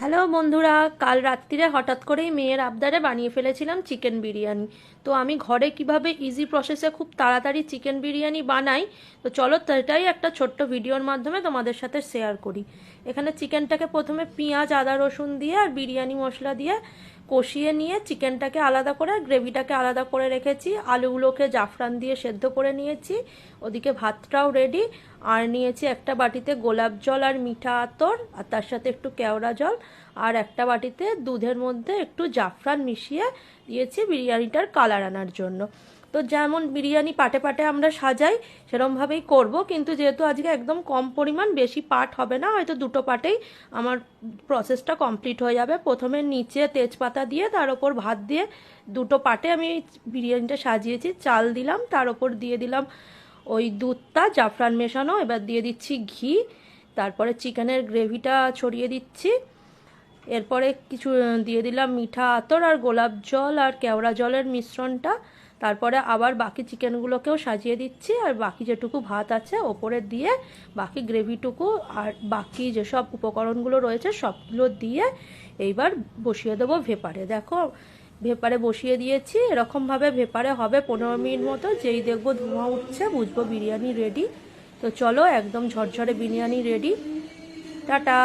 Hello বন্ধুরা, কাল রাত্রিরে হঠাৎ করেই মেয়ের আবদারে বানিয়ে ফেলেছিলাম চিকেন বিরিয়ানি। তো আমি ঘরে কিভাবে ইজি প্রসেসে খুব তাড়াতাড়ি চিকেন বিরিয়ানি বানাই, তো চলো সেটাই একটা ছোট্ট ভিডিওর মাধ্যমে তোমাদের সাথে শেয়ার করি। এখানে চিকেনটাকে প্রথমে পেঁয়াজ আদা রসুন দিয়ে আর বিরিয়ানি মশলা দিয়ে কষিয়ে নিয়ে চিকেনটাকে আলাদা করে গ্রেভিটাকে আলাদা করে রেখেছি। আলুগুলোকে জাফরান দিয়ে সেদ্ধ করে নিয়েছি, ওদিকে ভাতটাও রেডি। আর নিয়েছি একটা বাটিতে গোলাপ জল আর মিঠা আতর, আর তার সাথে একটু কেওড়া জল, আর একটা বাটিতে দুধের মধ্যে একটু জাফরান মিশিয়ে দিয়েছি বিরিয়ানিটার কালার আনার জন্য। তো যেমন বিরিয়ানি পাটে পাটে আমরা সাজাই সেরমভাবেই করব, কিন্তু যেহেতু আজকে একদম কম পরিমাণ, বেশি পাট হবে না, হয়তো দুটো পাটেই আমার প্রসেসটা কমপ্লিট হয়ে যাবে। প্রথমে নিচে তেজপাতা দিয়ে তার ওপর ভাত দিয়ে দুটো পাটে আমি বিরিয়ানিটা সাজিয়েছি। চাল দিলাম, তার ওপর দিয়ে দিলাম ওই দুধটা জাফরান মেশানো, এবার দিয়ে দিচ্ছি ঘি, তারপরে চিকেনের গ্রেভিটা ছড়িয়ে দিচ্ছি, এরপরে কিছু দিয়ে দিলাম মিঠা আতর আর গোলাপ জল আর কেওড়া জলের মিশ্রণটা। তারপরে আবার বাকি চিকেনগুলোকেও সাজিয়ে দিচ্ছি, আর বাকি যেটুকু ভাত আছে ওপরে দিয়ে বাকি গ্রেভিটুকু আর বাকি যেসব উপকরণগুলো রয়েছে সবগুলো দিয়ে এইবার বসিয়ে দেবো ভেপারে। দেখো, ভেপারে বসিয়ে দিয়েছি। এরকমভাবে ভেপারে হবে 15 মিনিট মতো। যেই দেখবো ধোঁয়া উঠছে বুঝবো বিরিয়ানি রেডি। তো চলো, একদম ঝরঝরে বিরিয়ানি রেডি। টাটা।